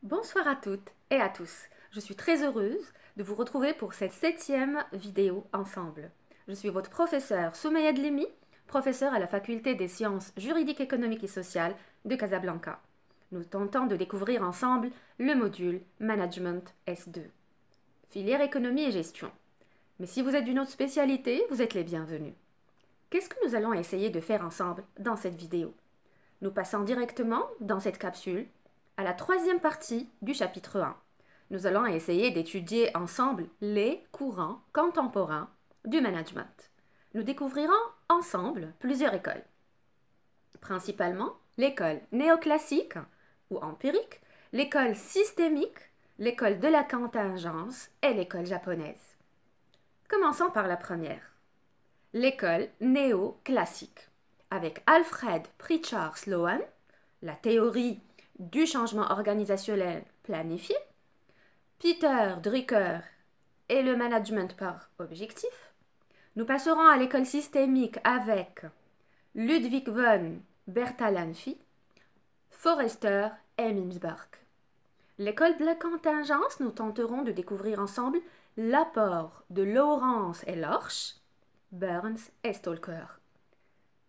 Bonsoir à toutes et à tous. Je suis très heureuse de vous retrouver pour cette 7e vidéo ensemble. Je suis votre professeure Soumeya Dlimi, professeure à la faculté des sciences juridiques, économiques et sociales de Casablanca. Nous tentons de découvrir ensemble le module Management S2, filière économie et gestion. Mais si vous êtes d'une autre spécialité, vous êtes les bienvenus. Qu'est-ce que nous allons essayer de faire ensemble dans cette vidéo? Nous passons directement dans cette capsule à la 3e partie du chapitre 1. Nous allons essayer d'étudier ensemble les courants contemporains du management. Nous découvrirons ensemble plusieurs écoles. Principalement l'école néoclassique ou empirique, l'école systémique, l'école de la contingence et l'école japonaise. Commençons par la première, l'école néoclassique, avec Alfred Pritchard Sloan, la théorie du changement organisationnel planifié, Peter Drucker et le management par objectif. Nous passerons à l'école systémique avec Ludwig von Bertalanffy, Forrester et Mintzberg. L'école de la contingence, nous tenterons de découvrir ensemble l'apport de Lawrence et Lorsch, Burns et Stalker.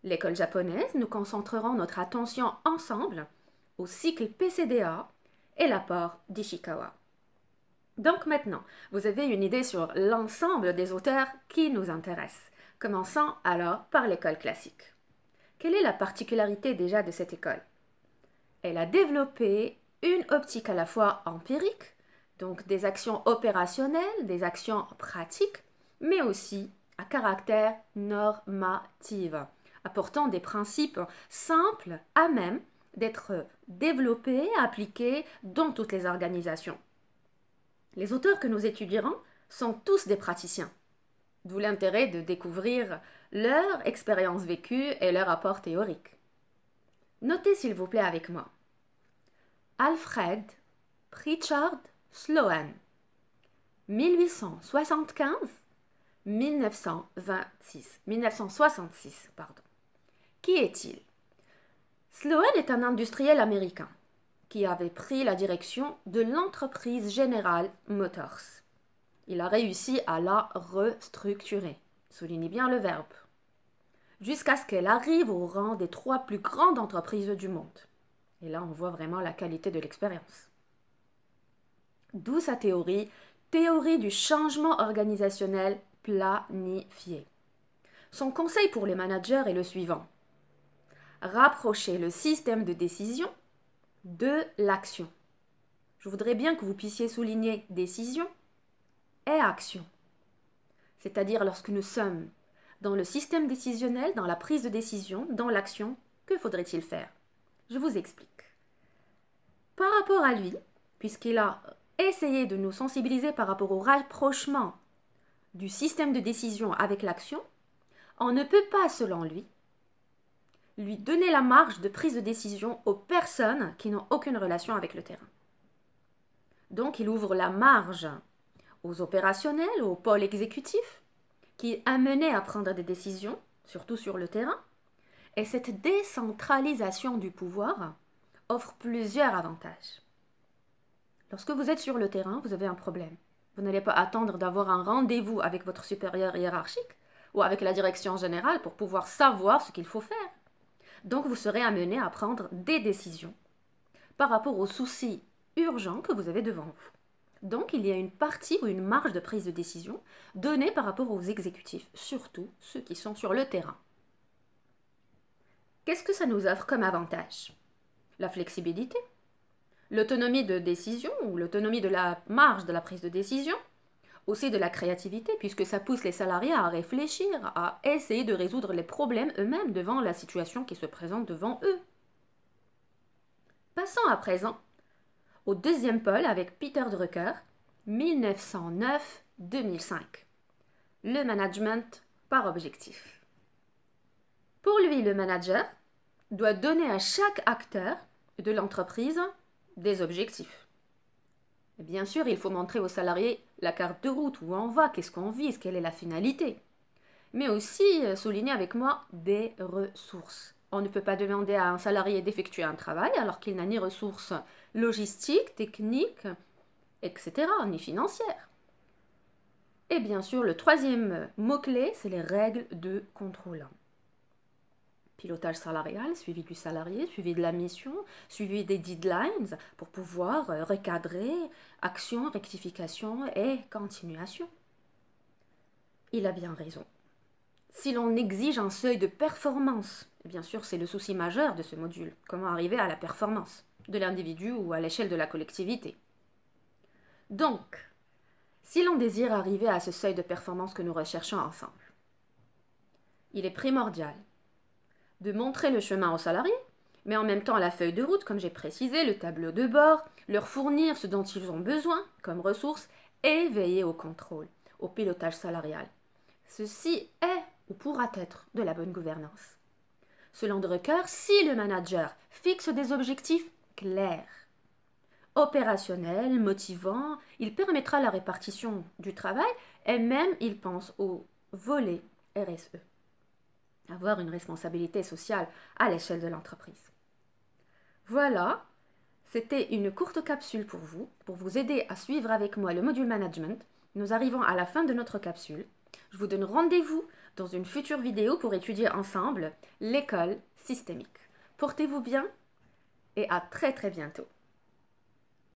L'école japonaise, nous concentrerons notre attention ensemble au cycle PCDA et l'apport d'Ishikawa. Donc maintenant, vous avez une idée sur l'ensemble des auteurs qui nous intéressent. Commençons alors par l'école classique. Quelle est la particularité déjà de cette école? Elle a développé une optique à la fois empirique, donc des actions opérationnelles, des actions pratiques, mais aussi à caractère normatif, apportant des principes simples à même d'être développés, appliqués dans toutes les organisations. Les auteurs que nous étudierons sont tous des praticiens, d'où l'intérêt de découvrir leur expérience vécue et leur apport théorique. Notez s'il vous plaît avec moi. Alfred Pritchard Sloan, 1875-1966. Qui est-il? Sloan est un industriel américain qui avait pris la direction de l'entreprise General Motors. Il a réussi à la restructurer, soulignez bien le verbe, jusqu'à ce qu'elle arrive au rang des 3 plus grandes entreprises du monde. Et là, on voit vraiment la qualité de l'expérience. D'où sa théorie du changement organisationnel planifié. Son conseil pour les managers est le suivant: rapprocher le système de décision de l'action. Je voudrais bien que vous puissiez souligner décision et action. C'est-à-dire lorsque nous sommes dans le système décisionnel, dans la prise de décision, dans l'action, que faudrait-il faire? Je vous explique. Par rapport à lui, puisqu'il a essayé de nous sensibiliser par rapport au rapprochement du système de décision avec l'action, on ne peut pas, selon lui donner la marge de prise de décision aux personnes qui n'ont aucune relation avec le terrain. Donc, il ouvre la marge aux opérationnels, aux pôles exécutifs, qui est amené à prendre des décisions, surtout sur le terrain. Et cette décentralisation du pouvoir offre plusieurs avantages. Lorsque vous êtes sur le terrain, vous avez un problème. Vous n'allez pas attendre d'avoir un rendez-vous avec votre supérieur hiérarchique ou avec la direction générale pour pouvoir savoir ce qu'il faut faire. Donc, vous serez amené à prendre des décisions par rapport aux soucis urgents que vous avez devant vous. Donc, il y a une partie ou une marge de prise de décision donnée par rapport aux exécutifs, surtout ceux qui sont sur le terrain. Qu'est-ce que ça nous offre comme avantage? La flexibilité, l'autonomie de décision ou l'autonomie de la marge de la prise de décision, aussi de la créativité, puisque ça pousse les salariés à réfléchir, à essayer de résoudre les problèmes eux-mêmes devant la situation qui se présente devant eux. Passons à présent au deuxième pôle avec Peter Drucker, 1909-2005. Le management par objectif. Pour lui, le manager doit donner à chaque acteur de l'entreprise des objectifs. Bien sûr, il faut montrer aux salariés la carte de route, où on va, qu'est-ce qu'on vise, quelle est la finalité. Mais aussi souligner avec moi des ressources. On ne peut pas demander à un salarié d'effectuer un travail alors qu'il n'a ni ressources logistiques, techniques, etc., ni financières. Et bien sûr, le troisième mot-clé, c'est les règles de contrôle. Pilotage salarial, suivi du salarié, suivi de la mission, suivi des deadlines pour pouvoir recadrer action, rectification et continuation. Il a bien raison. Si l'on exige un seuil de performance, bien sûr c'est le souci majeur de ce module, comment arriver à la performance de l'individu ou à l'échelle de la collectivité. Donc, si l'on désire arriver à ce seuil de performance que nous recherchons ensemble, il est primordial de montrer le chemin aux salariés, mais en même temps la feuille de route, comme j'ai précisé, le tableau de bord, leur fournir ce dont ils ont besoin comme ressources et veiller au contrôle, au pilotage salarial. Ceci est ou pourra être de la bonne gouvernance. Selon Drucker, si le manager fixe des objectifs clairs, opérationnels, motivants, il permettra la répartition du travail et même il pense au volet RSE. Avoir une responsabilité sociale à l'échelle de l'entreprise. Voilà, c'était une courte capsule pour vous aider à suivre avec moi le module management. Nous arrivons à la fin de notre capsule. Je vous donne rendez-vous dans une future vidéo pour étudier ensemble l'école systémique. Portez-vous bien et à très bientôt.